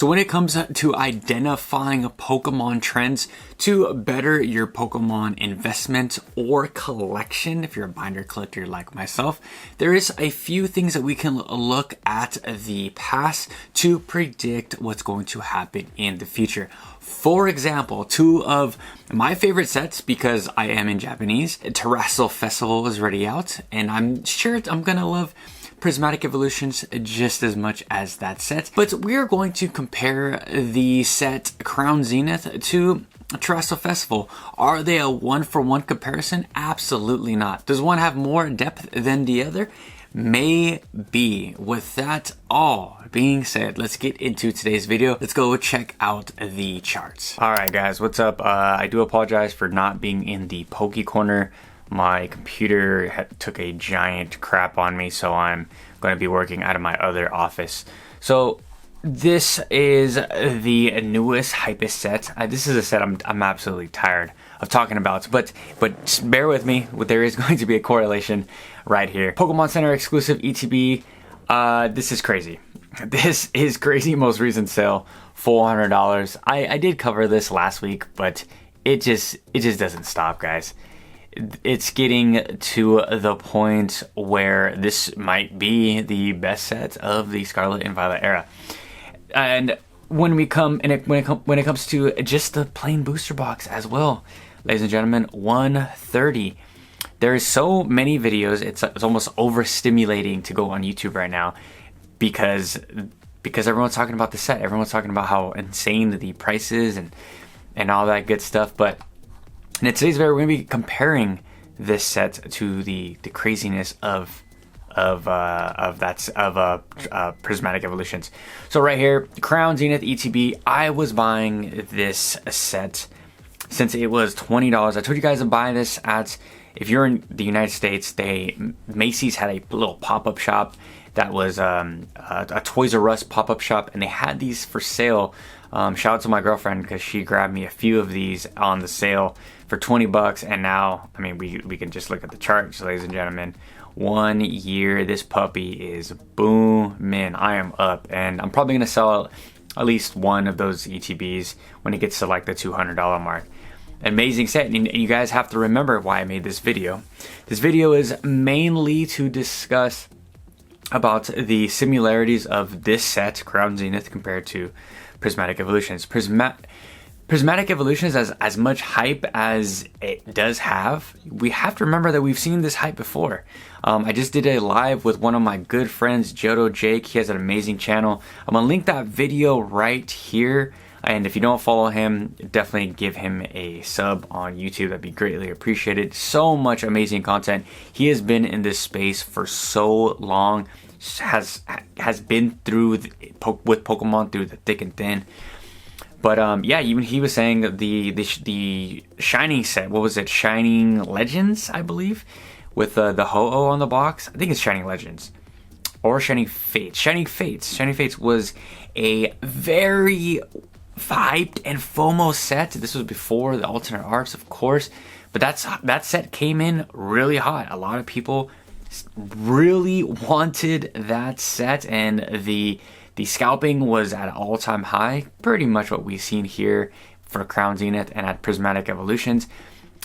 So when it comes to identifying Pokemon trends to better your Pokemon investment or collection, if you're a binder collector like myself, there is a few things that we can look at the past to predict what's going to happen in the future. For example, two of my favorite sets, because I am in Japanese, Terrassal Festival is already out, and I'm sure I'm gonna love Prismatic Evolutions just as much as that set. But we're going to compare the set Crown Zenith to Terrassal Festival. Are they a one-for-one comparison? Absolutely not. Does one have more depth than the other? Maybe. With that all being said, let's get into today's video. Let's go check out the charts. Alright guys, what's up? I do apologize for not being in the Poke Corner. My computer took a giant crap on me, so I'm going to be working out of my other office. So this is the newest, hypest set. This is a set I'm absolutely tired of talking about, but bear with me. There is going to be a correlation right here. Pokemon Center exclusive ETB. This is crazy. This is crazy. Most recent sale, $400. I did cover this last week, but it just doesn't stop, guys. It's getting to the point where this might be the best set of the Scarlet and Violet era. And when it comes to just the plain booster box as well, ladies and gentlemen, $130. There's so many videos, it's almost overstimulating to go on YouTube right now because everyone's talking about the set. Everyone's talking about how insane the price is and all that good stuff. But in today's video, we're going to be comparing this set to the craziness of Prismatic Evolutions. So right here, Crown Zenith ETB. I was buying this set since it was $20. I told you guys to buy this at, if you're in the United States, Macy's had a little pop-up shop that was a Toys R Us pop-up shop, and they had these for sale. Shout out to my girlfriend because she grabbed me a few of these on the sale for $20, and now, I mean, we can just look at the charts, ladies and gentlemen. 1 year, this puppy is booming. I am up, and I'm probably gonna sell at least one of those ETBs when it gets to like the $200 mark. Amazing set, and you guys have to remember why I made this video. This video is mainly to discuss about the similarities of this set, Crown Zenith, compared to Prismatic Evolutions. Prismatic Evolutions, as much hype as it does have, we have to remember that we've seen this hype before. I just did a live with one of my good friends, Jodo Jake. He has an amazing channel. I'm gonna link that video right here. And if you don't follow him, definitely give him a sub on YouTube. That'd be greatly appreciated. So much amazing content. He has been in this space for so long. Has been through with Pokemon through the thick and thin. But yeah, even he was saying the Shining set. What was it? Shining Legends, I believe, with the Ho-Oh on the box. I think it's Shining Legends or Shining Fates. Shining Fates was a very hyped and FOMO set. This was before the alternate arts, of course, but that set came in really hot. A lot of people really wanted that set, and the scalping was at an all-time high. Pretty much what we've seen here for Crown Zenith and at Prismatic Evolutions.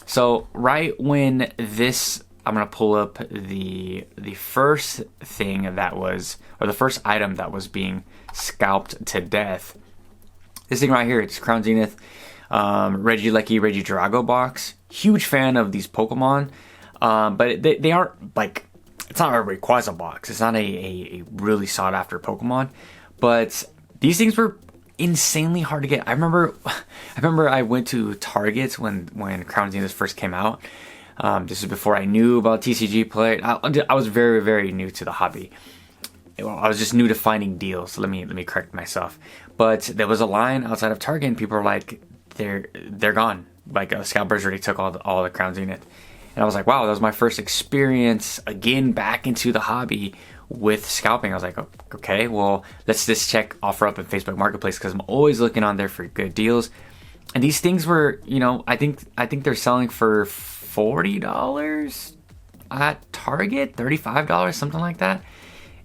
So right when this, I'm gonna pull up the first thing that was, or the first item that was being scalped to death. This thing right here, it's Crown Zenith, Regieleki, Regidrago box. Huge fan of these Pokemon, but they aren't like, it's not a Rayquaza box. It's not a really sought after Pokemon, but these things were insanely hard to get. I remember I went to Target when Crown Zenith first came out. This is before I knew about TCG Play. I was very, very new to the hobby. I was just new to finding deals. So let me correct myself. But there was a line outside of Target, and people were like, they're gone. Like scalpers already took all the Crown Zenith. And I was like, wow, that was my first experience again back into the hobby with scalping. I was like, okay, well, let's just check OfferUp and Facebook Marketplace because I'm always looking on there for good deals. And these things were, you know, I think they're selling for $40 at Target, $35, something like that.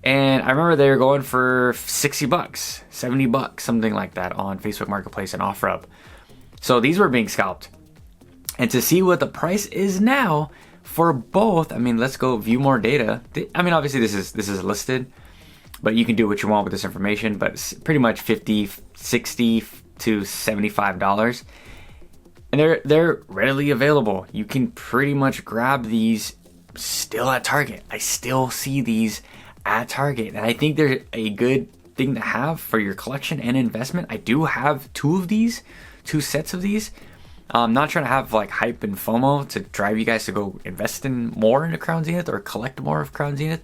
And I remember they were going for 60 bucks, 70 bucks, something like that on Facebook Marketplace and OfferUp. So these were being scalped. And to see what the price is now for both, I mean, let's go view more data. I mean, obviously this is listed, but you can do what you want with this information, but it's pretty much 50, 60 to $75. And they're readily available. You can pretty much grab these still at Target. I still see these at Target, and I think they're a good thing to have for your collection and investment. I do have two sets of these. I'm not trying to have like hype and FOMO to drive you guys to go invest in more into Crown Zenith or collect more of Crown Zenith,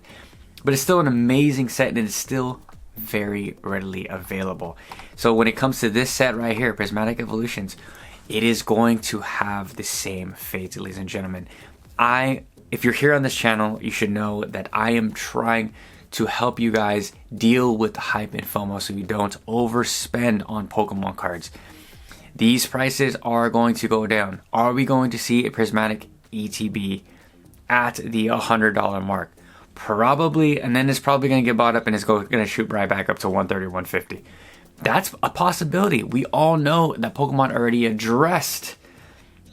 but it's still an amazing set and it's still very readily available. So when it comes to this set right here, Prismatic Evolutions, it is going to have the same fate, ladies and gentlemen. If you're here on this channel, you should know that I am trying to help you guys deal with the hype and FOMO so you don't overspend on Pokemon cards. These prices are going to go down. Are we going to see a Prismatic ETB at the $100 mark? Probably, and then it's probably going to get bought up and it's going to shoot right back up to $130, $150. That's a possibility. We all know that Pokemon already addressed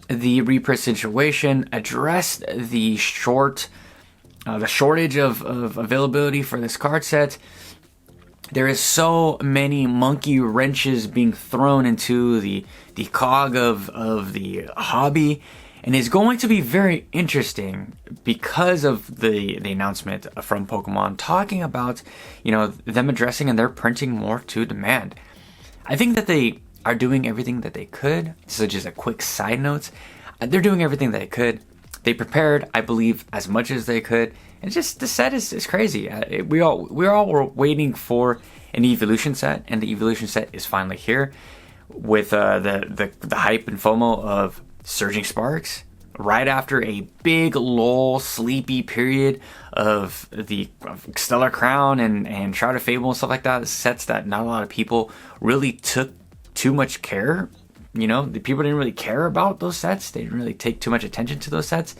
the reprint situation, addressed the shortage of availability for this card set. There is so many monkey wrenches being thrown into the cog of the hobby, and it's going to be very interesting because of the announcement from Pokemon talking about, them addressing and they're printing more to demand. I think that they are doing everything that they could. So just a quick side note, they're doing everything they could. They prepared, I believe, as much as they could. And just the set is crazy. We all were waiting for an evolution set, and the evolution set is finally here with the hype and FOMO of Surging Sparks. Right after a big lull, sleepy period of the Stellar Crown and Shroud of Fable and stuff like that, sets that not a lot of people really took too much care. The people didn't really care about those sets. They didn't really take too much attention to those sets.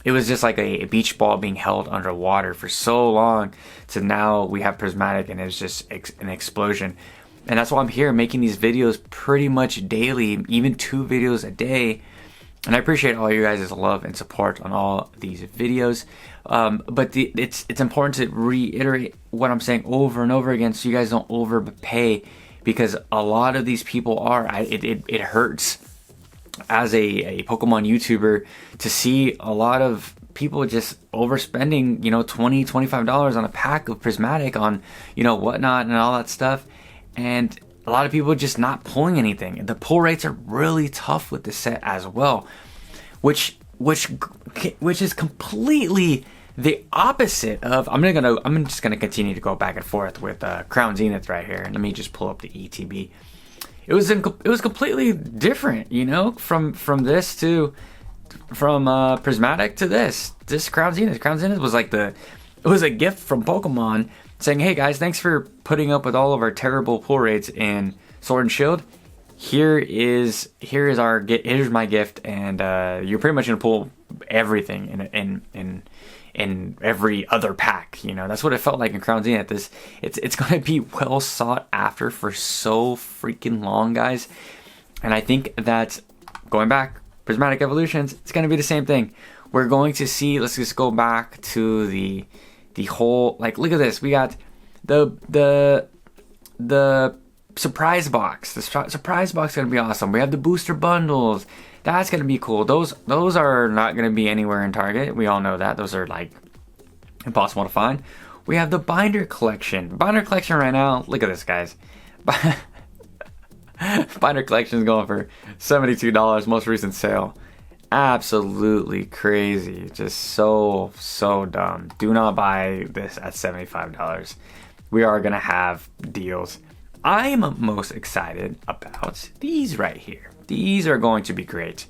It was just like a beach ball being held underwater for so long to now we have Prismatic and it's just an explosion. And that's why I'm here making these videos pretty much daily, even 2 videos a day. And I appreciate all you guys' love and support on all these videos. But it's important to reiterate what I'm saying over and over again so you guys don't overpay, because a lot of these people it hurts as a Pokemon YouTuber to see a lot of people just overspending, $20, $25 on a pack of Prismatic on, whatnot and all that stuff. And a lot of people just not pulling anything. The pull rates are really tough with this set as well, which is completely the opposite of. I'm just gonna continue to go back and forth with Crown Zenith right here. Let me just pull up the ETB. It was completely different, from this to Prismatic to this Crown Zenith. Crown Zenith was like it was a gift from Pokemon saying, hey guys, thanks for putting up with all of our terrible pull rates in Sword and Shield. Here's my gift, and you're pretty much gonna pull everything in every other pack. That's what it felt like in Crown Zenith. It's gonna be well sought after for so freaking long, guys. And I think that going back, Prismatic Evolutions, it's gonna be the same thing. We're going to see. Let's just go back to the whole, look at this. We got the surprise box. The surprise box is gonna be awesome. We have the booster bundles. That's gonna be cool. Those are not gonna be anywhere in Target. We all know that. Those are impossible to find. We have the binder collection. Binder collection right now. Look at this, guys. Binder collection is going for $72. Most recent sale. Absolutely crazy. Just so dumb. Do not buy this at $75. We are gonna have deals. I'm most excited about these right here. These are going to be great.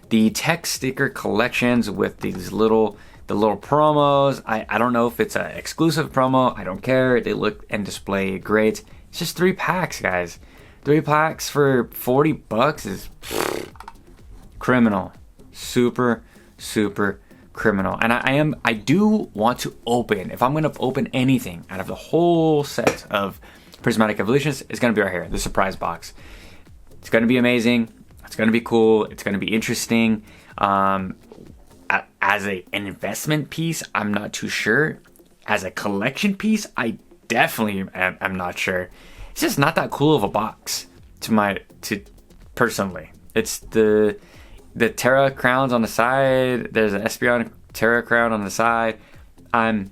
The tech sticker collections with the little promos. I don't know if it's an exclusive promo. I don't care. They look and display great. It's just 3 packs, guys. 3 packs for $40 is criminal. Super criminal. And I do want to open, if I'm going to open anything out of the whole set of Prismatic Evolutions, it's going to be right here, the surprise box. It's going to be amazing. It's going to be cool. It's going to be interesting. As an investment piece, I'm not too sure. As a collection piece, I definitely am not sure. It's just not that cool of a box to personally. It's the Terra crowns on the side. There's an Espeon Terra crown on the side. I'm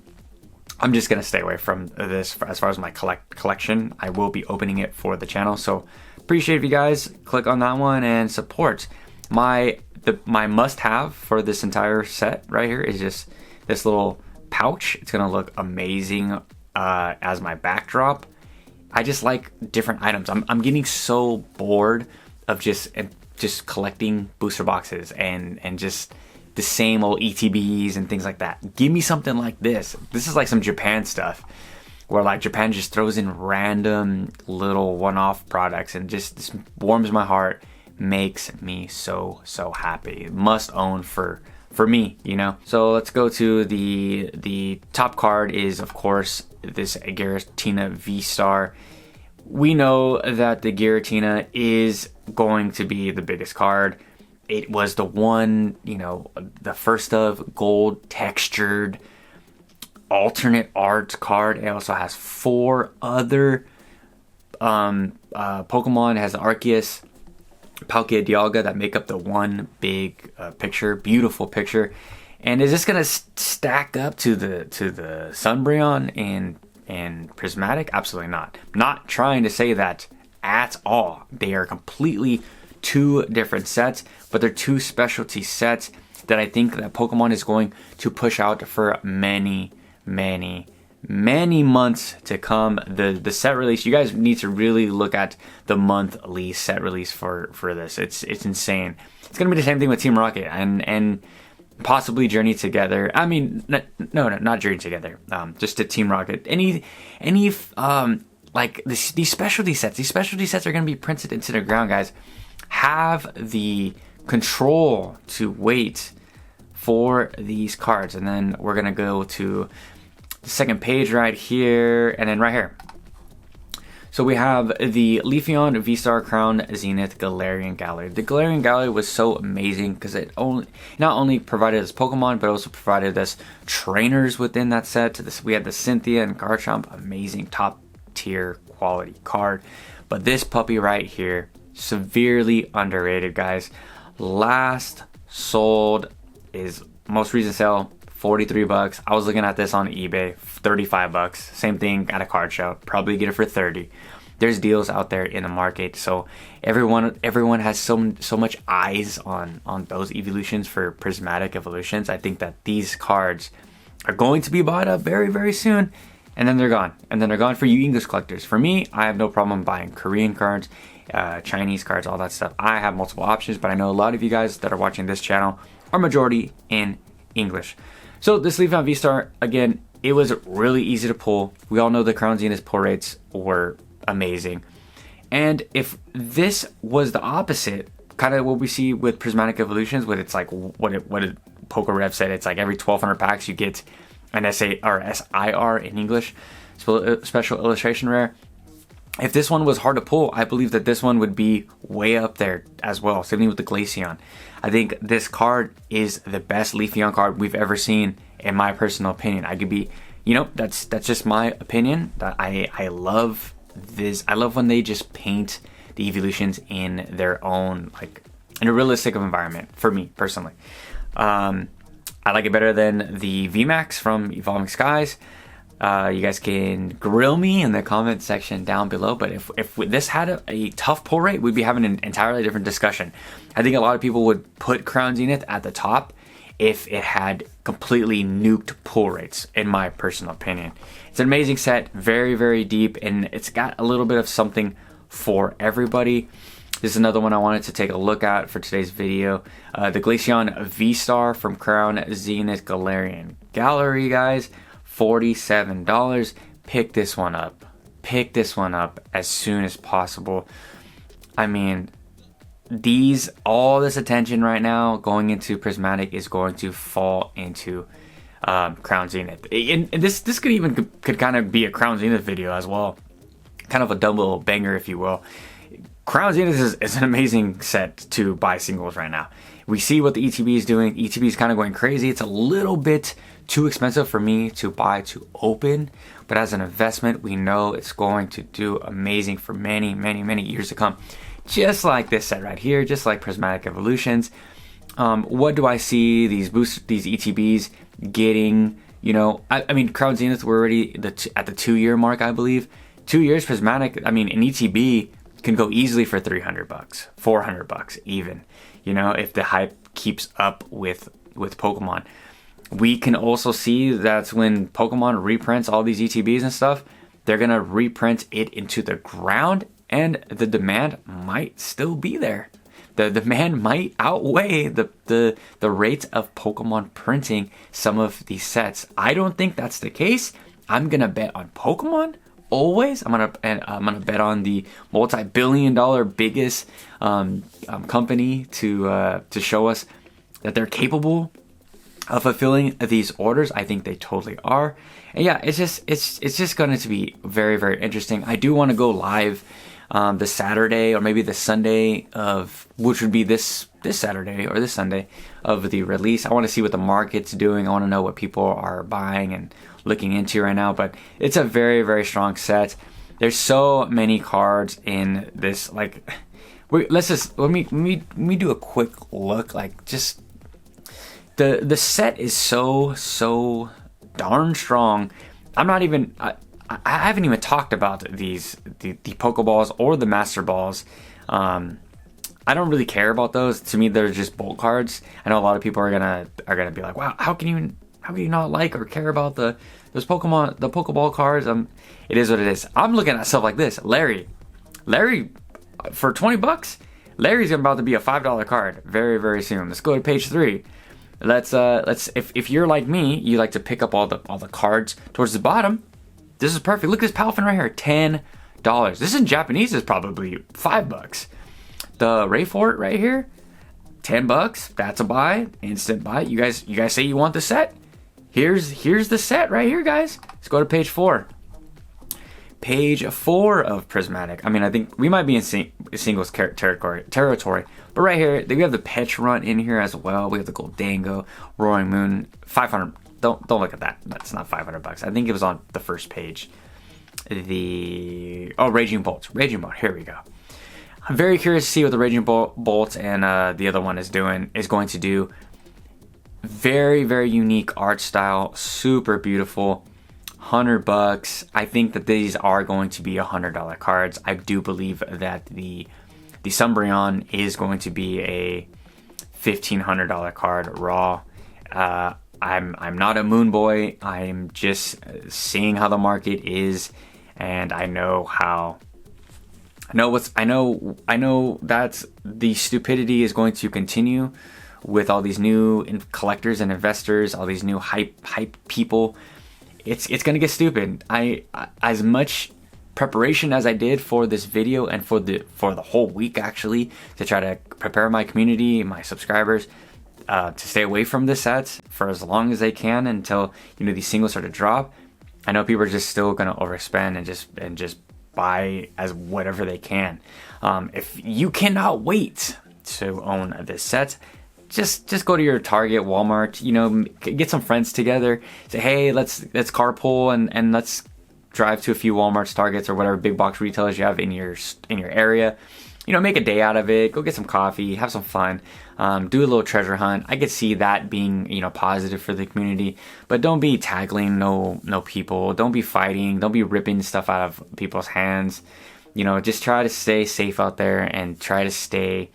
just gonna stay away from this as far as my collection. I will be opening it for the channel, so appreciate if you guys click on that one and support. My must-have for this entire set right here is just this little pouch. It's gonna look amazing as my backdrop. I just like different items. I'm getting so bored of just collecting booster boxes and just the same old ETBs and things like that. Give me something like this. This is like some Japan stuff where like Japan just throws in random little one-off products and just this warms my heart, makes me so happy. Must own for me, you know. So let's go to the top card is of course this Giratina V-Star. We know that the Giratina is going to be the biggest card. It was the one, you know, the first of gold textured alternate art card. It also has 4 other Pokemon. It has the Arceus, Palkia, Dialga that make up the one big picture, beautiful picture. And is this gonna stack up to the Sunbreon and Prismatic? Absolutely not. Not trying to say that at all. They are completely 2 different sets, but they're 2 specialty sets that I think that Pokemon is going to push out for many months to come. The set release, you guys need to really look at the monthly set release for this. It's insane. It's gonna be the same thing with Team Rocket and possibly Journey Together. I mean, no, not Journey Together. Just to Team Rocket. Any like these specialty sets. These specialty sets are gonna be printed into the ground, guys. Have the control to wait for these cards, and then we're gonna go to the second page right here, and then right here. So we have the Leafeon V-Star Crown Zenith Galarian Gallery. The Galarian Gallery was so amazing because it not only provided us Pokemon, but also provided us trainers within that set. We had the Cynthia and Garchomp, amazing top tier quality card. But this puppy right here, severely underrated, guys. Last sold is most recent sale, 43 bucks. I was looking at this on eBay, 35 bucks. Same thing at a card show. Probably get it for 30. There's deals out there in the market. So everyone has so much eyes on those evolutions for Prismatic Evolutions. I think that these cards are going to be bought up very soon, and then they're gone. And then they're gone for you English collectors. For me, I have no problem buying Korean cards, Chinese cards, all that stuff. I have multiple options, but I know a lot of you guys that are watching this channel are majority in English. So this Leafeon V-Star, again, it was really easy to pull. We all know the Crown Zenith pull rates were amazing. And if this was the opposite, kind of what we see with Prismatic Evolutions, with it's like what did PokeRev said, it's like every 1,200 packs you get an SA or SIR in English, special illustration rare. If this one was hard to pull, I believe that this one would be way up there as well. Same thing with the Glaceon. I think this card is the best Leafeon card we've ever seen, in my personal opinion. I could be, you know, that's just my opinion. That I love this. I love when they just paint the evolutions in their own, like, in a realistic environment. For me personally, I like it better than the VMAX from Evolving Skies. You guys can grill me in the comment section down below, but if this had a tough pull rate, we'd be having an entirely different discussion. I think a lot of people would put Crown Zenith at the top if it had completely nuked pull rates, in my personal opinion. It's an amazing set, very deep, and it's got a little bit of something for everybody. This is another one I wanted to take a look at for today's video. The Glaceon V-Star from Crown Zenith Galarian Gallery, guys. $47. Pick this one up. Pick this one up as soon as possible. I mean, all this attention right now going into Prismatic is going to fall into Crown Zenith. And this could kind of be a Crown Zenith video as well. Kind of a double banger, if you will. Crown Zenith is an amazing set to buy singles right now. We see what the ETB is doing. ETB is kind of going crazy. It's a little bit too expensive for me to buy to open, but as an investment, we know it's going to do amazing for many, many, many years to come. Just like this set right here, just like Prismatic Evolutions. What do I see these ETBs getting? You know, I mean, Crown Zenith, we're already at the 2-year mark, I believe. 2 years, Prismatic, I mean, an ETB can go easily for $300, $400 even. You know, if the hype keeps up with Pokemon. We can also see that's when Pokemon reprints all these ETBs and stuff, they're going to reprint it into the ground, and the demand might still be there. The demand might outweigh the rate of Pokemon printing some of these sets. I don't think that's the case. I'm going to bet on Pokemon. Always, I'm gonna bet on the multi-billion-dollar biggest company to show us that they're capable of fulfilling these orders. I think they totally are, and yeah, it's just going to be very, very interesting. I do want to go live the Saturday or maybe the Sunday of, which would be this Saturday or this Sunday of the release. I want to see what the market's doing. I want to know what people are buying and looking into right now, but it's a very, very strong set. There's so many cards in this. Like, let me do a quick look. Like, just the set is so darn strong. I'm not even I haven't even talked about the Pokeballs or the Master Balls. I don't really care about those. To me, they're just bolt cards. I know a lot of people are gonna be like, wow, how can you not like or care about those Pokemon, the Pokeball cards? It is what it is. I'm looking at stuff like this. Larry, for $20, Larry's about to be a $5 card very, very soon. Let's go to page 3. Let's if you're like me, you like to pick up all the cards towards the bottom. This is perfect. Look at this Palafin right here, $10. This in Japanese is probably $5. The Rayfort right here, $10. That's a buy, instant buy. You guys say you want the set? Here's the set right here, guys. Let's go to page 4. Page 4 of Prismatic. I mean, I think we might be in singles territory, but right here we have the Petron in here as well. We have the Goldango, Roaring Moon, 500. Don't look at that. That's not $500. I think it was on the first page. Raging Bolt. Here we go. I'm very curious to see what the Raging Bolt and the other one is going to do. Very, very unique art style, super beautiful. $100. I think that these are going to be $100 cards. I do believe that the Sumbreon is going to be a $1,500 card raw. I'm not a moon boy. I'm just seeing how the market is, and I know that the stupidity is going to continue with all these new collectors and investors, all these new hype people. It's going to get stupid. As much preparation as I did for this video and for the whole week, actually, to try to prepare my community, my subscribers, to stay away from this sets for as long as they can until these singles start to drop. I know people are just still going to overspend and just buy as whatever they can. If you cannot wait to own this set, just go to your Target, Walmart, get some friends together, say, hey, let's carpool and let's drive to a few Walmarts, Targets, or whatever big box retailers you have in your area. Make a day out of it, go get some coffee, have some fun, do a little treasure hunt. I could see that being, positive for the community, but don't be tackling no people, don't be fighting, don't be ripping stuff out of people's hands. Just try to stay safe out there and try to stay,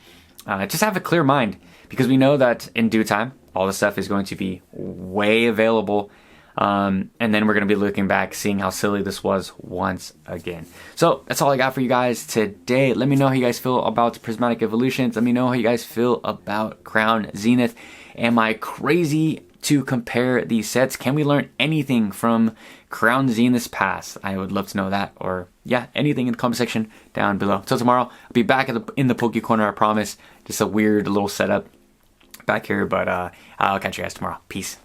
just have a clear mind, because we know that in due time, all the stuff is going to be way available. And then we're going to be looking back, seeing how silly this was once again. So that's all I got for you guys today. Let me know how you guys feel about Prismatic Evolutions. Let me know how you guys feel about Crown Zenith. Am I crazy to compare these sets. Can we learn anything from Crown Zenith's past? I would love to know that, or yeah, anything in the comment section down below. So tomorrow, I'll be back in the Poke Corner, I promise. Just a weird little setup back here, but I'll catch you guys tomorrow. Peace.